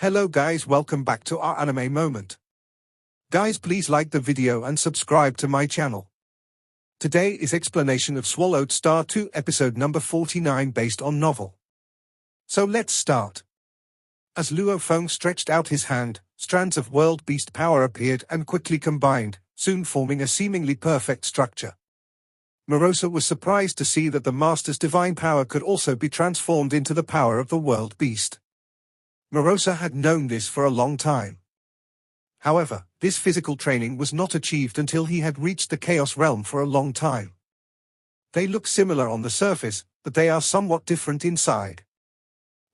Hello guys, welcome back to our anime moment. Guys, please like the video and subscribe to my channel. Today is explanation of Swallowed Star 2 episode number 49 based on novel. So let's start. As Luo Feng stretched out his hand, strands of world beast power appeared and quickly combined, soon forming a seemingly perfect structure. Morosa was surprised to see that the master's divine power could also be transformed into the power of the world beast. Morosa had known this for a long time. However, this physical training was not achieved until he had reached the Chaos Realm for a long time. They look similar on the surface, but they are somewhat different inside.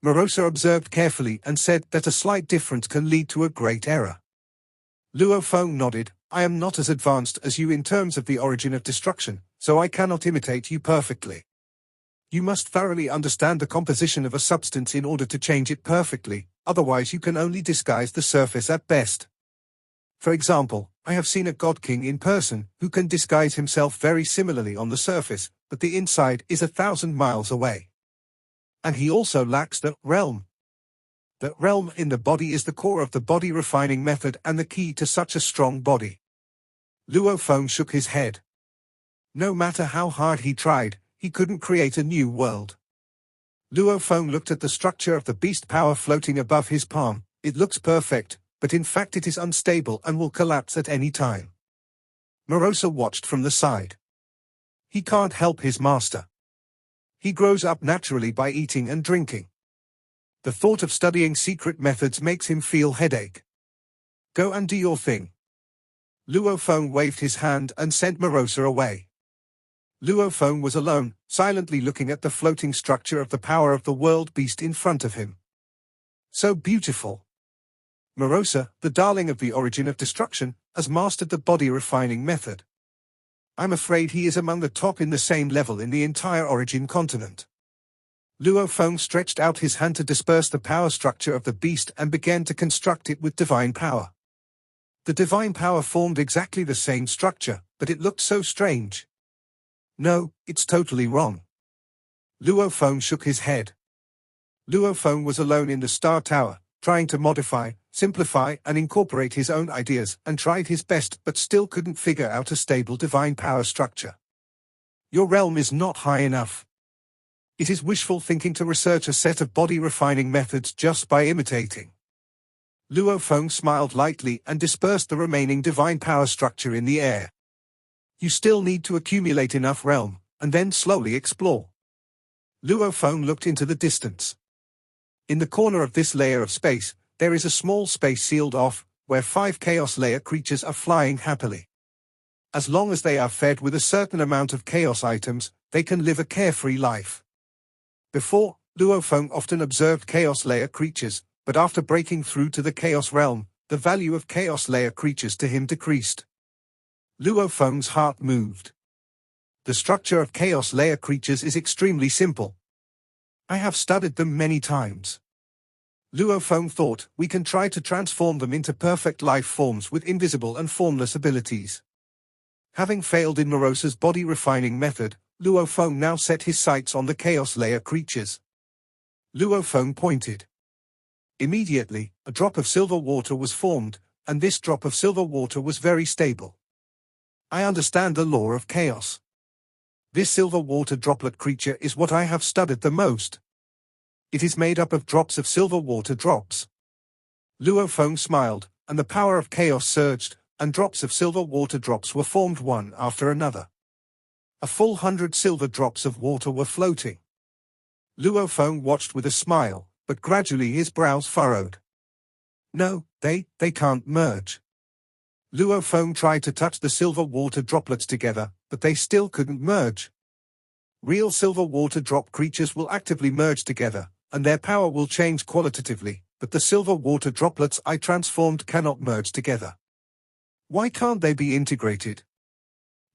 Morosa observed carefully and said that a slight difference can lead to a great error. Luo Feng nodded. I am not as advanced as you in terms of the origin of destruction, so I cannot imitate you perfectly. You must thoroughly understand the composition of a substance in order to change it perfectly, otherwise you can only disguise the surface at best. For example, I have seen a God King in person, who can disguise himself very similarly on the surface, but the inside is 1,000 miles away. And he also lacks the realm. The realm in the body is the core of the body refining method and the key to such a strong body. Luo Feng shook his head. No matter how hard he tried, he couldn't create a new world. Luo Feng looked at the structure of the beast power floating above his palm. It looks perfect, but in fact it is unstable and will collapse at any time. Morosa watched from the side. He can't help his master. He grows up naturally by eating and drinking. The thought of studying secret methods makes him feel headache. Go and do your thing. Luo Feng waved his hand and sent Morosa away. Luo Feng was alone, silently looking at the floating structure of the power of the world beast in front of him. So beautiful. Morosa, the darling of the origin of destruction, has mastered the body refining method. I'm afraid he is among the top in the same level in the entire origin continent. Luo Feng stretched out his hand to disperse the power structure of the beast and began to construct it with divine power. The divine power formed exactly the same structure, but it looked so strange. No, it's totally wrong. Luo Feng shook his head. Luo Feng was alone in the Star Tower, trying to modify, simplify and incorporate his own ideas, and tried his best but still couldn't figure out a stable divine power structure. Your realm is not high enough. It is wishful thinking to research a set of body refining methods just by imitating. Luo Feng smiled lightly and dispersed the remaining divine power structure in the air. You still need to accumulate enough realm, and then slowly explore. Luo Feng looked into the distance. In the corner of this layer of space, there is a small space sealed off, where 5 Chaos Layer creatures are flying happily. As long as they are fed with a certain amount of Chaos items, they can live a carefree life. Before, Luo Feng often observed Chaos Layer creatures, but after breaking through to the Chaos Realm, the value of Chaos Layer creatures to him decreased. Luo Feng's heart moved. The structure of Chaos Layer creatures is extremely simple. I have studied them many times. Luo Feng thought, we can try to transform them into perfect life forms with invisible and formless abilities. Having failed in Morosa's body refining method, Luo Feng now set his sights on the Chaos Layer creatures. Luo Feng pointed. Immediately, a drop of silver water was formed, and this drop of silver water was very stable. I understand the law of chaos. This silver water droplet creature is what I have studied the most. It is made up of drops of silver water drops. Luo Feng smiled, and the power of chaos surged, and drops of silver water drops were formed one after another. A full 100 silver drops of water were floating. Luo Feng watched with a smile, but gradually his brows furrowed. No, they can't merge. Luo Feng tried to touch the silver water droplets together, but they still couldn't merge. Real silver water drop creatures will actively merge together, and their power will change qualitatively, but the silver water droplets I transformed cannot merge together. Why can't they be integrated?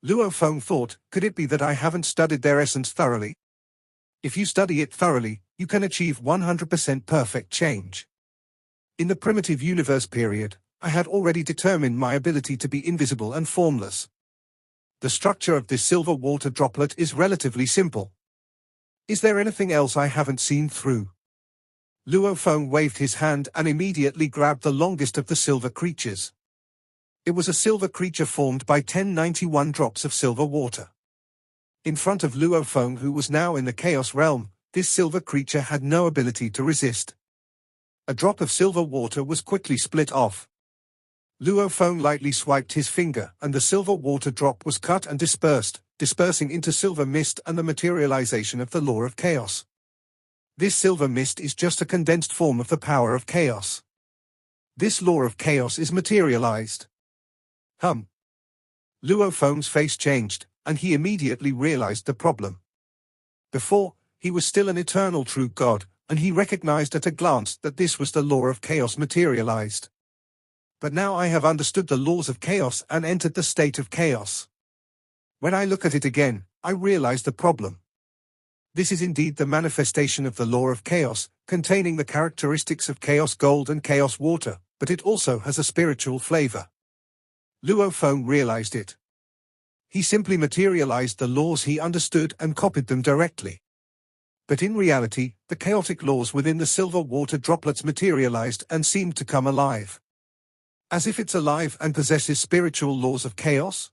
Luo Feng thought, could it be that I haven't studied their essence thoroughly? If you study it thoroughly, you can achieve 100% perfect change. In the primitive universe period, I had already determined my ability to be invisible and formless. The structure of this silver water droplet is relatively simple. Is there anything else I haven't seen through? Luo Feng waved his hand and immediately grabbed the longest of the silver creatures. It was a silver creature formed by 1091 drops of silver water. In front of Luo Feng, who was now in the Chaos realm, this silver creature had no ability to resist. A drop of silver water was quickly split off. Luo Feng lightly swiped his finger, and the silver water drop was cut and dispersing into silver mist and the materialization of the law of chaos. This silver mist is just a condensed form of the power of chaos. This law of chaos is materialized. Luo Feng's face changed, and he immediately realized the problem. Before, he was still an eternal true God, and he recognized at a glance that this was the law of chaos materialized. But now I have understood the laws of chaos and entered the state of chaos. When I look at it again, I realize the problem. This is indeed the manifestation of the law of chaos, containing the characteristics of chaos gold and chaos water, but it also has a spiritual flavor. Luo Feng realized it. He simply materialized the laws he understood and copied them directly. But in reality, the chaotic laws within the silver water droplets materialized and seemed to come alive. As if it's alive and possesses spiritual laws of chaos?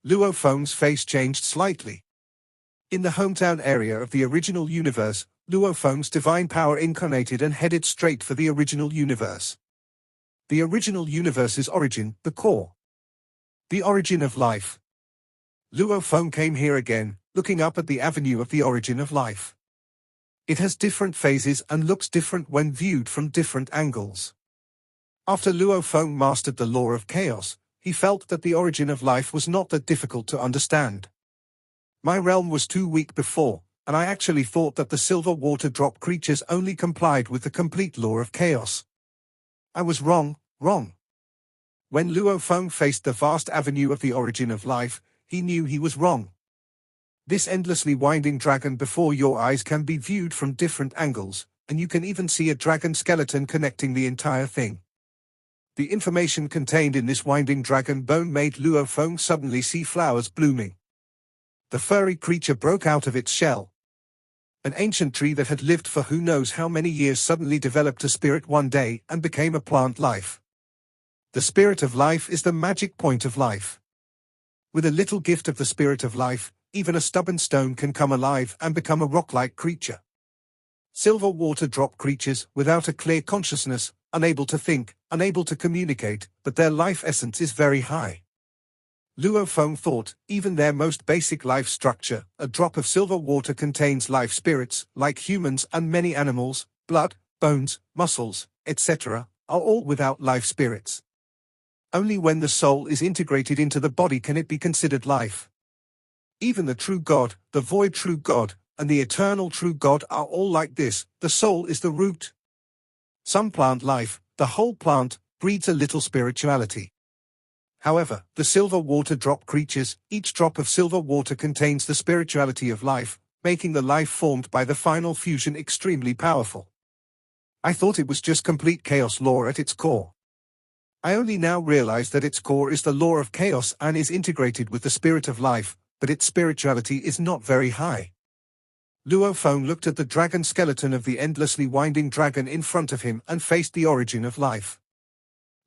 Luo Feng's face changed slightly. In the hometown area of the original universe, Luo Feng's divine power incarnated and headed straight for the original universe. The original universe's origin, the core. The origin of life. Luo Feng came here again, looking up at the avenue of the origin of life. It has different phases and looks different when viewed from different angles. After Luo Feng mastered the law of chaos, he felt that the origin of life was not that difficult to understand. My realm was too weak before, and I actually thought that the silver water drop creatures only complied with the complete law of chaos. I was wrong. When Luo Feng faced the vast avenue of the origin of life, he knew he was wrong. This endlessly winding dragon before your eyes can be viewed from different angles, and you can even see a dragon skeleton connecting the entire thing. The information contained in this winding dragon bone made Luo Feng suddenly see flowers blooming. The furry creature broke out of its shell. An ancient tree that had lived for who knows how many years suddenly developed a spirit one day and became a plant life. The spirit of life is the magic point of life. With a little gift of the spirit of life, even a stubborn stone can come alive and become a rock-like creature. Silver water drop creatures without a clear consciousness, unable to think, unable to communicate, but their life essence is very high. Luo Feng thought, even their most basic life structure, a drop of silver water contains life spirits, like humans and many animals, blood, bones, muscles, etc., are all without life spirits. Only when the soul is integrated into the body can it be considered life. Even the true God, the void true God, and the eternal true God are all like this. The soul is the root. Some plant life, the whole plant, breeds a little spirituality. However, the silver water drop creatures, each drop of silver water contains the spirituality of life, making the life formed by the final fusion extremely powerful. I thought it was just complete chaos law at its core. I only now realize that its core is the law of chaos and is integrated with the spirit of life, but its spirituality is not very high. Luo Feng looked at the dragon skeleton of the endlessly winding dragon in front of him and faced the origin of life.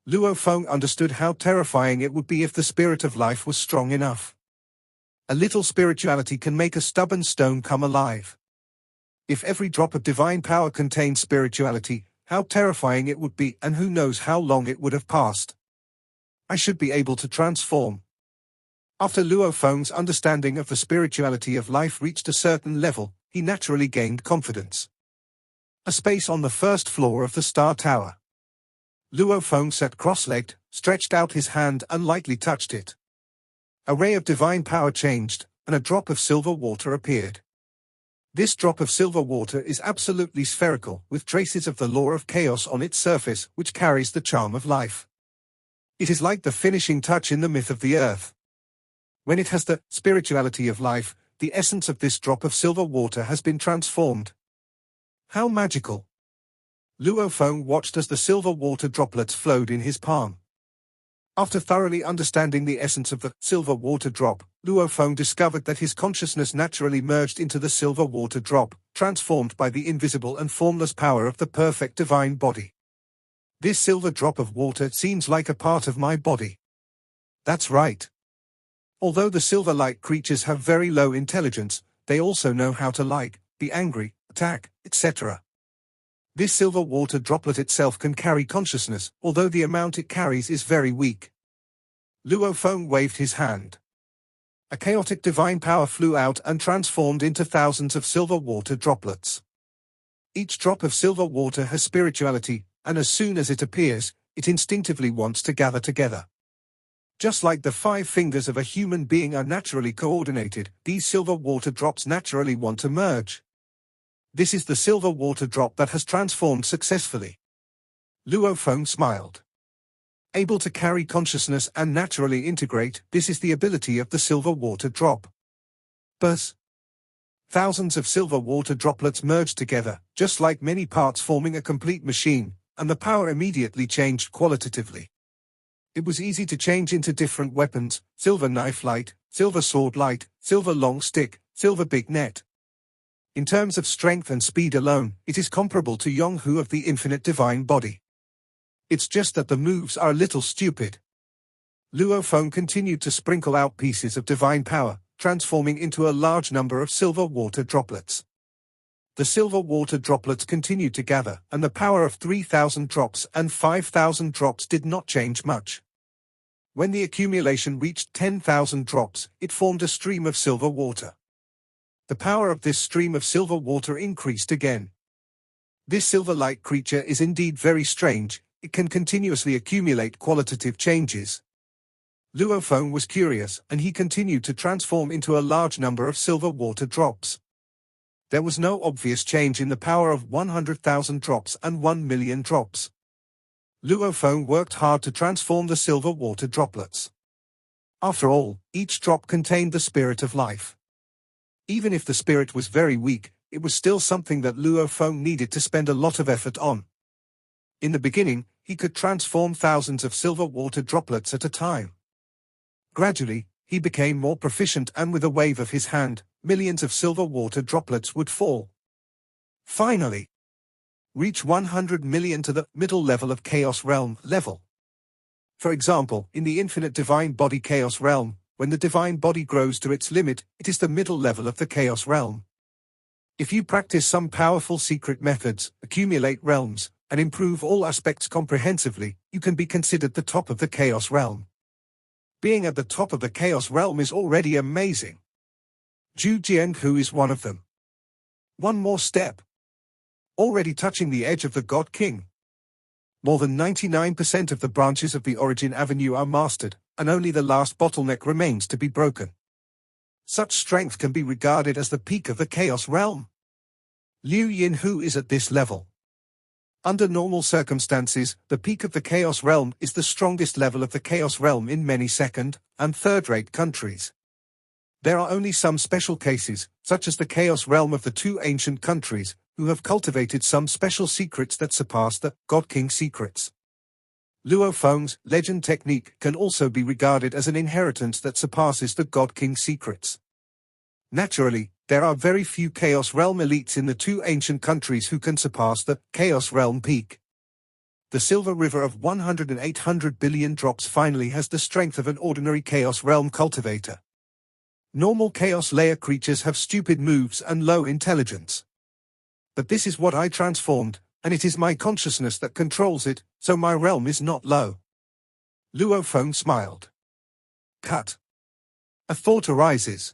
Luo Feng understood how terrifying it would be if the spirit of life was strong enough. A little spirituality can make a stubborn stone come alive. If every drop of divine power contained spirituality, how terrifying it would be, and who knows how long it would have passed. I should be able to transform. After Luo Feng's understanding of the spirituality of life reached a certain level, he naturally gained confidence. A space on the first floor of the Star Tower. Luo Feng sat cross-legged, stretched out his hand and lightly touched it. A ray of divine power changed, and a drop of silver water appeared. This drop of silver water is absolutely spherical, with traces of the law of chaos on its surface, which carries the charm of life. It is like the finishing touch in the myth of the earth. When it has the spirituality of life, the essence of this drop of silver water has been transformed. How magical! Luo Feng watched as the silver water droplets flowed in his palm. After thoroughly understanding the essence of the silver water drop, Luo Feng discovered that his consciousness naturally merged into the silver water drop, transformed by the invisible and formless power of the perfect divine body. This silver drop of water seems like a part of my body. That's right. Although the silver light creatures have very low intelligence, they also know how to like, be angry, attack, etc. This silver water droplet itself can carry consciousness, although the amount it carries is very weak. Luo Feng waved his hand. A chaotic divine power flew out and transformed into thousands of silver water droplets. Each drop of silver water has spirituality, and as soon as it appears, it instinctively wants to gather together. Just like the 5 fingers of a human being are naturally coordinated, these silver water drops naturally want to merge. This is the silver water drop that has transformed successfully. Luo Feng smiled. Able to carry consciousness and naturally integrate, this is the ability of the silver water drop. Buzz. Thousands of silver water droplets merged together, just like many parts forming a complete machine, and the power immediately changed qualitatively. It was easy to change into different weapons: silver knife light, silver sword light, silver long stick, silver big net. In terms of strength and speed alone, it is comparable to Yonghu of the infinite divine body. It's just that the moves are a little stupid. Luo Feng continued to sprinkle out pieces of divine power, transforming into a large number of silver water droplets. The silver water droplets continued to gather, and the power of 3,000 drops and 5,000 drops did not change much. When the accumulation reached 10,000 drops, it formed a stream of silver water. The power of this stream of silver water increased again. This silver light creature is indeed very strange. It can continuously accumulate qualitative changes. Luo Feng was curious, and he continued to transform into a large number of silver water drops. There was no obvious change in the power of 100,000 drops and 1,000,000 drops. Luo Feng worked hard to transform the silver water droplets. After all, each drop contained the spirit of life. Even if the spirit was very weak, it was still something that Luo Feng needed to spend a lot of effort on. In the beginning, he could transform thousands of silver water droplets at a time. Gradually, he became more proficient, and with a wave of his hand, millions of silver water droplets would fall. Finally, reach 100 million to the middle level of Chaos Realm level. For example, in the infinite divine body Chaos Realm, when the divine body grows to its limit, it is the middle level of the Chaos Realm. If you practice some powerful secret methods, accumulate realms, and improve all aspects comprehensively, you can be considered the top of the Chaos Realm. Being at the top of the Chaos Realm is already amazing. Zhu Jianhu is one of them. One more step. Already touching the edge of the God King. More than 99% of the branches of the Origin Avenue are mastered, and only the last bottleneck remains to be broken. Such strength can be regarded as the peak of the Chaos Realm. Liu Yinhu is at this level. Under normal circumstances, the peak of the Chaos Realm is the strongest level of the Chaos Realm in many second- and third-rate countries. There are only some special cases, such as the Chaos Realm of the 2 ancient countries, who have cultivated some special secrets that surpass the God King secrets. Luo Feng's legend technique can also be regarded as an inheritance that surpasses the God King secrets. Naturally, there are very few Chaos Realm elites in the 2 ancient countries who can surpass the Chaos Realm peak. The silver river of 100 and 800 billion drops finally has the strength of an ordinary Chaos Realm cultivator. Normal Chaos layer creatures have stupid moves and low intelligence. But this is what I transformed, and it is my consciousness that controls it, so my realm is not low. Luo Feng smiled. Cut. A thought arises.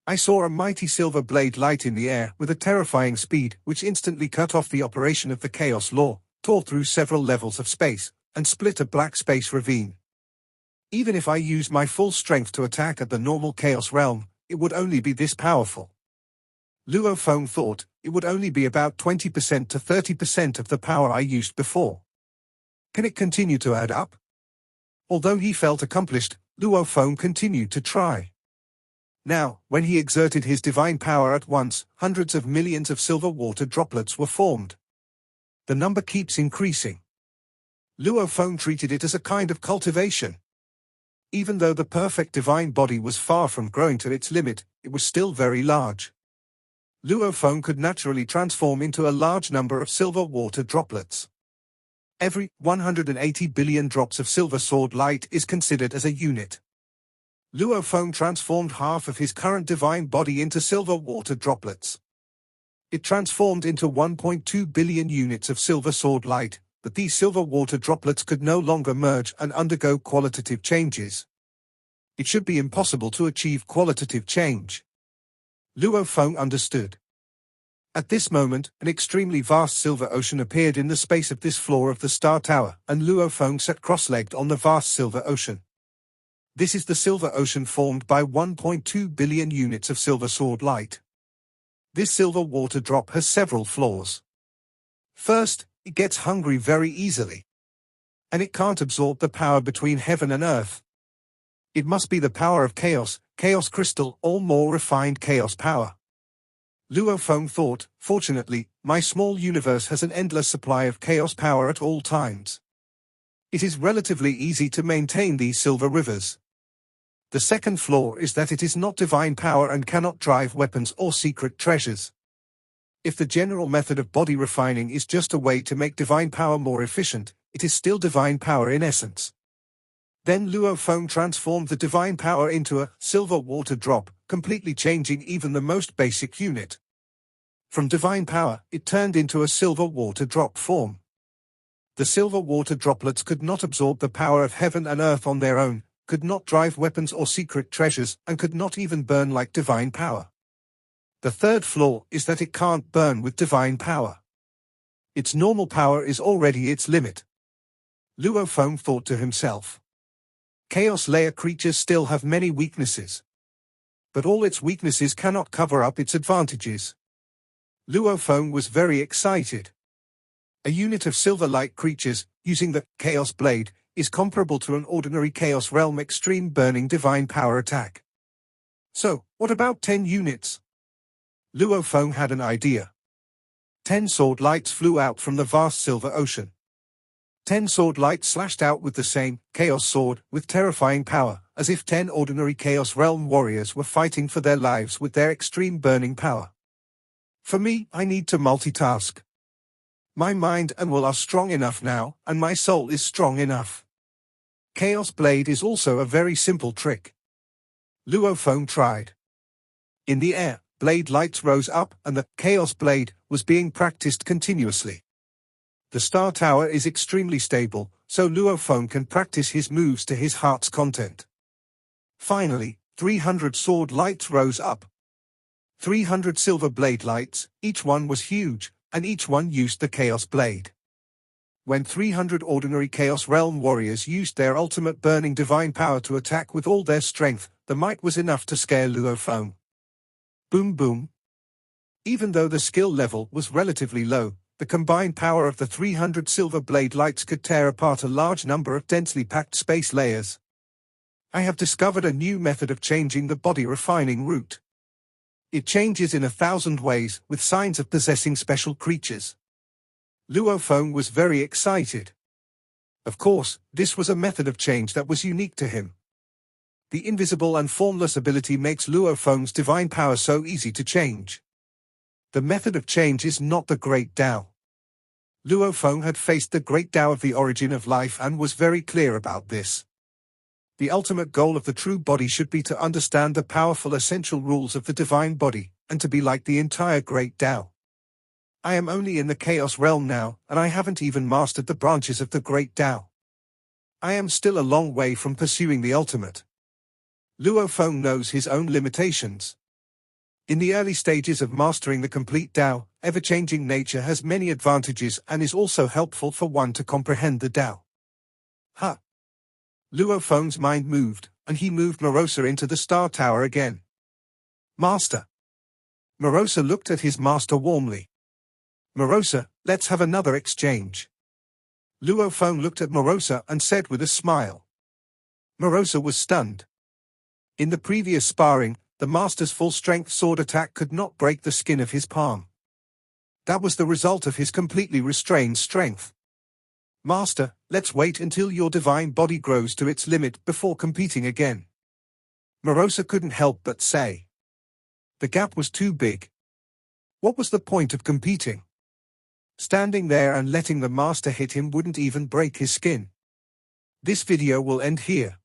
I saw a mighty silver blade light in the air with a terrifying speed, which instantly cut off the operation of the Chaos Law, tore through several levels of space, and split a black space ravine. Even if I used my full strength to attack at the normal Chaos Realm, it would only be this powerful. Luo Feng thought it would only be about 20% to 30% of the power I used before. Can it continue to add up? Although he felt accomplished, Luo Feng continued to try. Now, when he exerted his divine power at once, hundreds of millions of silver water droplets were formed. The number keeps increasing. Luo Feng treated it as a kind of cultivation. Even though the perfect divine body was far from growing to its limit, it was still very large. Luo Feng could naturally transform into a large number of silver water droplets. Every 180 billion drops of silver sword light is considered as a unit. Luo Feng transformed half of his current divine body into silver water droplets. It transformed into 1.2 billion units of silver sword light, but these silver water droplets could no longer merge and undergo qualitative changes. It should be impossible to achieve qualitative change. Luo Feng understood. At this moment, an extremely vast silver ocean appeared in the space of this floor of the Star Tower, and Luo Feng sat cross-legged on the vast silver ocean. This is the silver ocean formed by 1.2 billion units of silver sword light. This silver water drop has several flaws. First, it gets hungry very easily. And it can't absorb the power between heaven and earth. It must be the power of chaos, chaos crystal, or more refined chaos power. Luo Feng thought, fortunately, my small universe has an endless supply of chaos power at all times. It is relatively easy to maintain these silver rivers. The second flaw is that it is not divine power and cannot drive weapons or secret treasures. If the general method of body refining is just a way to make divine power more efficient, it is still divine power in essence. Then Luo Feng transformed the divine power into a silver water drop, completely changing even the most basic unit. From divine power, it turned into a silver water drop form. The silver water droplets could not absorb the power of heaven and earth on their own, could not drive weapons or secret treasures, and could not even burn like divine power. The third flaw is that it can't burn with divine power. Its normal power is already its limit. Luo Feng thought to himself. Chaos layer creatures still have many weaknesses. But all its weaknesses cannot cover up its advantages. Luo Feng was very excited. A unit of silver light creatures, using the Chaos Blade, is comparable to an ordinary Chaos Realm extreme burning divine power attack. So, what about 10 units? Luo Feng had an idea. 10 sword lights flew out from the vast silver ocean. 10 sword lights slashed out with the same Chaos Sword with terrifying power, as if 10 ordinary Chaos Realm warriors were fighting for their lives with their extreme burning power. For me, I need to multitask. My mind and will are strong enough now, and my soul is strong enough. Chaos Blade is also a very simple trick. Luo Feng tried. In the air, blade lights rose up, and the Chaos Blade was being practiced continuously. The Star Tower is extremely stable, so Luo Feng can practice his moves to his heart's content. Finally, 300 sword lights rose up. 300 silver blade lights, each one was huge, and each one used the Chaos Blade. When 300 ordinary Chaos Realm warriors used their ultimate burning divine power to attack with all their strength, the might was enough to scare Luo Feng. Boom boom. Even though the skill level was relatively low, the combined power of the 300 silver blade lights could tear apart a large number of densely packed space layers. I have discovered a new method of changing the body refining route. It changes in 1,000 ways, with signs of possessing special creatures. Luo Feng was very excited. Of course, this was a method of change that was unique to him. The invisible and formless ability makes Luo Feng's divine power so easy to change. The method of change is not the Great Tao. Luo Feng had faced the Great Tao of the origin of life and was very clear about this. The ultimate goal of the true body should be to understand the powerful essential rules of the divine body, and to be like the entire Great Tao. I am only in the Chaos Realm now, and I haven't even mastered the branches of the Great Tao. I am still a long way from pursuing the ultimate. Luo Feng knows his own limitations. In the early stages of mastering the complete Tao, ever-changing nature has many advantages and is also helpful for one to comprehend the Tao. Huh. Luo Feng's mind moved, and he moved Morosa into the Star Tower again. Master. Morosa looked at his master warmly. Morosa, let's have another exchange. Luo Feng looked at Morosa and said with a smile. Morosa was stunned. In the previous sparring, the master's full-strength sword attack could not break the skin of his palm. That was the result of his completely restrained strength. Master, let's wait until your divine body grows to its limit before competing again. Morosa couldn't help but say. The gap was too big. What was the point of competing? Standing there and letting the master hit him wouldn't even break his skin. This video will end here.